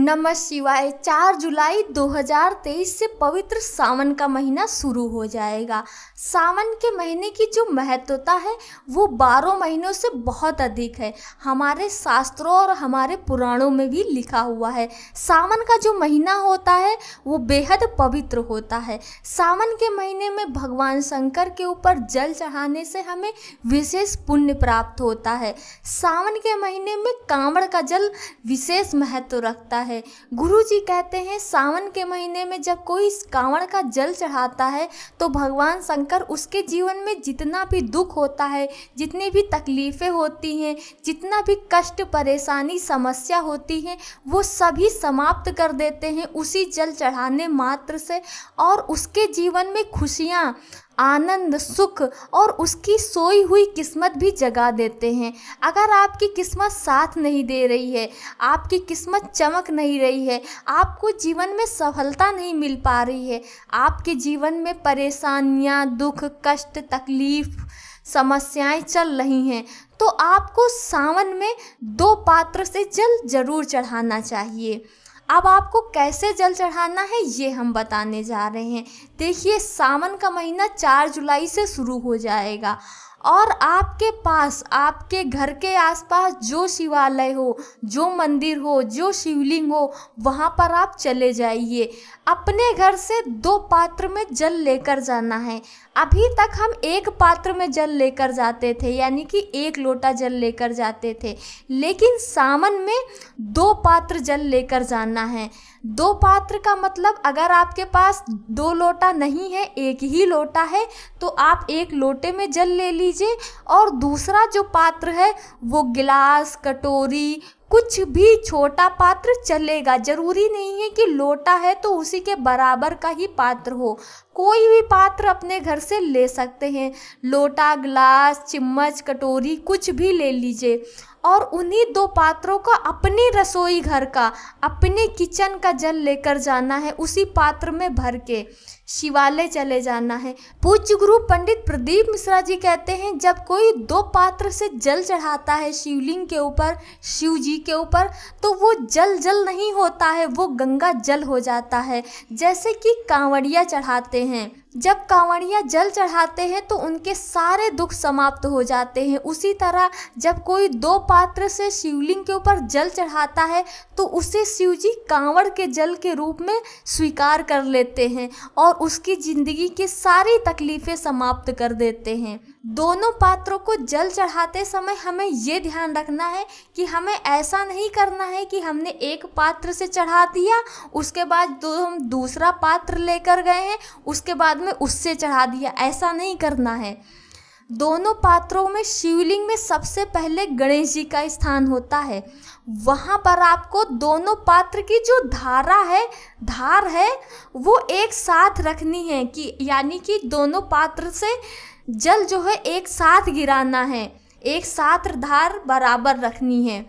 नमः शिवाय। 4 जुलाई 2023 से पवित्र सावन का महीना शुरू हो जाएगा। सावन के महीने की जो महत्वता है वो 12 महीनों से बहुत अधिक है। हमारे शास्त्रों और हमारे पुराणों में भी लिखा हुआ है। सावन का जो महीना होता है वो बेहद पवित्र होता है। सावन के महीने में भगवान शंकर के ऊपर जल चढ़ाने से हमें विशेष पुण्य प्राप्त होता है। सावन के महीने में कांवड़ का जल विशेष महत्व रखता है। गुरु जी कहते हैं सावन के महीने में जब कोई कांवड़ का जल चढ़ाता है तो भगवान शंकर उसके जीवन में जितना भी दुख होता है, जितनी भी तकलीफ़ें होती हैं, जितना भी कष्ट, परेशानी, समस्या होती है, वो सभी समाप्त कर देते हैं उसी जल चढ़ाने मात्र से, और उसके जीवन में खुशियाँ, आनंद, सुख और उसकी सोई हुई किस्मत भी जगा देते हैं। अगर आपकी किस्मत साथ नहीं दे रही है, आपकी किस्मत चमक नहीं रही है, आपको जीवन में सफलता नहीं मिल पा रही है, आपके जीवन में परेशानियां, दुख, कष्ट, तकलीफ, समस्याएं चल रही हैं, तो आपको सावन में 2 पात्र से जल जरूर चढ़ाना चाहिए। अब आपको कैसे जल चढ़ाना है ये हम बताने जा रहे हैं। देखिए, सावन का महीना 4 जुलाई से शुरू हो जाएगा और आपके पास, आपके घर के आसपास जो शिवालय हो, जो मंदिर हो, जो शिवलिंग हो, वहाँ पर आप चले जाइए। अपने घर से 2 पात्र में जल लेकर जाना है। अभी तक हम 1 पात्र में जल लेकर जाते थे, यानी कि 1 लोटा जल लेकर जाते थे, लेकिन सावन में 2 पात्र जल लेकर जाना है। 2 पात्र का मतलब, अगर आपके पास 2 लोटा नहीं है, 1 ही लोटा है, तो आप 1 लोटे में जल ले लीजिए और दूसरा जो पात्र है वो गिलास, कटोरी, कुछ भी छोटा पात्र चलेगा। जरूरी नहीं है कि लोटा है तो उसी के बराबर का ही पात्र हो, कोई भी पात्र अपने घर से ले सकते हैं। लोटा, गिलास, चम्मच, कटोरी कुछ भी ले लीजिए और उन्हीं 2 पात्रों का अपनी रसोई घर का, अपने किचन का जल लेकर जाना है। उसी पात्र में भर के शिवालय चले जाना है। पूज्य गुरु पंडित प्रदीप मिश्रा जी कहते हैं, जब कोई 2 पात्र से जल चढ़ाता है शिवलिंग के ऊपर, शिव जी के ऊपर, तो वो जल नहीं होता है, वो गंगा जल हो जाता है। जैसे कि कांवड़िया चढ़ाते हैं, जब कांवड़िया जल चढ़ाते हैं तो उनके सारे दुख समाप्त हो जाते हैं। उसी तरह जब कोई 2 पात्र से शिवलिंग के ऊपर जल चढ़ाता है तो उसे शिव जी कांवड़ के जल के रूप में स्वीकार कर लेते हैं और उसकी ज़िंदगी की सारी तकलीफ़ें समाप्त कर देते हैं। दोनों पात्रों को जल चढ़ाते समय हमें ये ध्यान रखना है कि हमें ऐसा नहीं करना है कि हमने 1 पात्र से चढ़ा दिया, उसके बाद हम दूसरा पात्र लेकर गए हैं, उसके बाद में उससे चढ़ा दिया। ऐसा नहीं करना है। दोनों पात्रों में, शिवलिंग में सबसे पहले गणेश जी का स्थान होता है। वहाँ पर आपको दोनों पात्र की जो धार है वो एक साथ रखनी है, कि यानी कि दोनों पात्र से जल जो है एक साथ गिराना है, एक साथ धार बराबर रखनी है।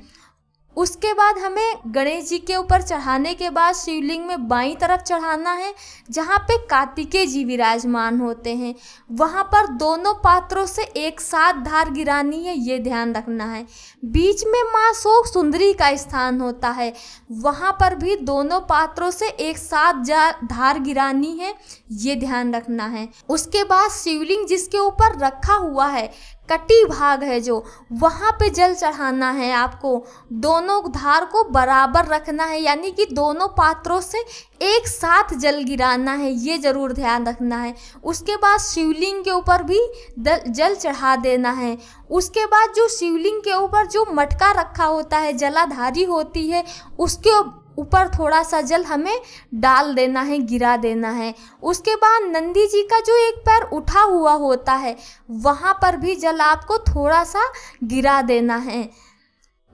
उसके बाद हमें गणेश जी के ऊपर चढ़ाने के बाद शिवलिंग में बाईं तरफ चढ़ाना है, जहाँ पे कार्तिकेय जी विराजमान होते हैं। वहाँ पर दोनों पात्रों से एक साथ धार गिरानी है, ये ध्यान रखना है। बीच में माँ शोक सुंदरी का स्थान होता है, वहाँ पर भी दोनों पात्रों से एक साथ धार गिरानी है, ये ध्यान रखना है। उसके बाद शिवलिंग जिसके ऊपर रखा हुआ है, कटी भाग है जो, वहाँ पे जल चढ़ाना है। आपको दोनों धार को बराबर रखना है, यानी कि दोनों पात्रों से एक साथ जल गिराना है, ये ज़रूर ध्यान रखना है। उसके बाद शिवलिंग के ऊपर भी जल चढ़ा देना है। उसके बाद जो शिवलिंग के ऊपर जो मटका रखा होता है, जलाधारी होती है, उसके ऊपर थोड़ा सा जल हमें डाल देना है, गिरा देना है। उसके बाद नंदी जी का जो एक पैर उठा हुआ होता है, वहाँ पर भी जल आपको थोड़ा सा गिरा देना है।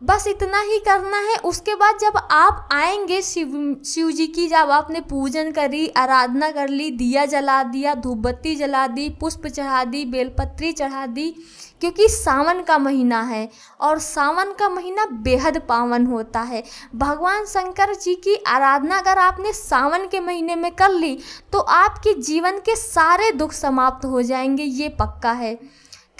बस इतना ही करना है। उसके बाद जब आप आएंगे शिव जी की, जब आपने पूजन करी, आराधना कर ली, दिया जला दिया, धूपबत्ती जला दी, पुष्प चढ़ा दी, बेलपत्री चढ़ा दी, क्योंकि सावन का महीना है और सावन का महीना बेहद पावन होता है। भगवान शंकर जी की आराधना अगर आपने सावन के महीने में कर ली तो आपके जीवन के सारे दुख समाप्त हो जाएंगे, ये पक्का है।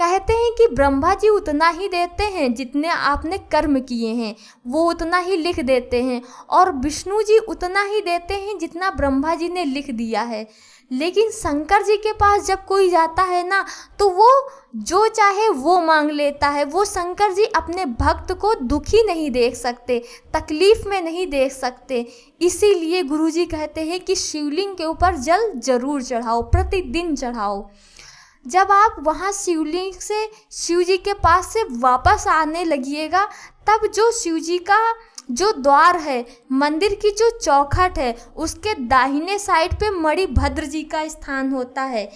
कहते हैं कि ब्रह्मा जी उतना ही देते हैं जितने आपने कर्म किए हैं, वो उतना ही लिख देते हैं, और विष्णु जी उतना ही देते हैं जितना ब्रह्मा जी ने लिख दिया है। लेकिन शंकर जी के पास जब कोई जाता है ना, तो वो जो चाहे वो मांग लेता है। वो शंकर जी अपने भक्त को दुखी नहीं देख सकते, तकलीफ में नहीं देख सकते। इसीलिए गुरुजी कहते हैं कि शिवलिंग के ऊपर जल जरूर चढ़ाओ, प्रतिदिन चढ़ाओ। जब आप वहाँ शिवलिंग से शिव जी के पास से वापस आने लगिएगा, तब जो शिव जी का जो द्वार है, मंदिर की जो चौखट है, उसके दाहिने साइड पे मणिभद्र जी का स्थान होता है।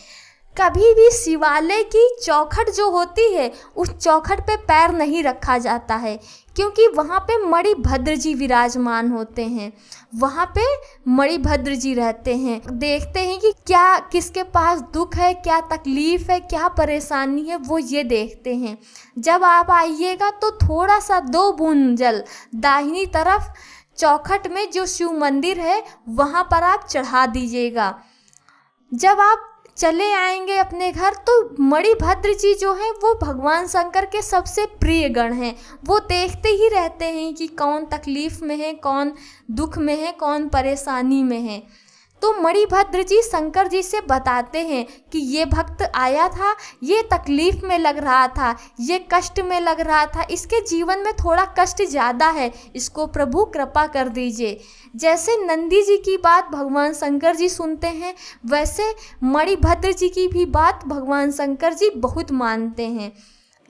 कभी भी शिवालय की चौखट जो होती है, उस चौखट पे पैर नहीं रखा जाता है, क्योंकि वहाँ पे मणिभद्र जी विराजमान होते हैं। वहाँ पे मणिभद्र जी रहते हैं। देखते हैं कि क्या किसके पास दुख है, क्या तकलीफ़ है, क्या परेशानी है, वो ये देखते हैं। जब आप आइएगा तो थोड़ा सा 2 बूंद जल दाहिनी तरफ चौखट में जो शिव मंदिर है वहाँ पर आप चढ़ा दीजिएगा। जब आप चले आएंगे अपने घर, तो मणिभद्र जी जो हैं वो भगवान शंकर के सबसे प्रिय गण हैं। वो देखते ही रहते हैं कि कौन तकलीफ़ में है, कौन दुख में है, कौन परेशानी में है। तो मणिभद्र जी शंकर जी से बताते हैं कि ये भक्त आया था, ये तकलीफ़ में लग रहा था, ये कष्ट में लग रहा था, इसके जीवन में थोड़ा कष्ट ज़्यादा है, इसको प्रभु कृपा कर दीजिए। जैसे नंदी जी की बात भगवान शंकर जी सुनते हैं, वैसे मणिभद्र जी की भी बात भगवान शंकर जी बहुत मानते हैं।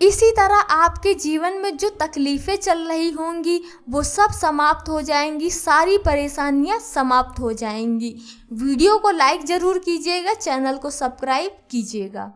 इसी तरह आपके जीवन में जो तकलीफ़ें चल रही होंगी वो सब समाप्त हो जाएंगी, सारी परेशानियां समाप्त हो जाएंगी। वीडियो को लाइक ज़रूर कीजिएगा, चैनल को सब्सक्राइब कीजिएगा।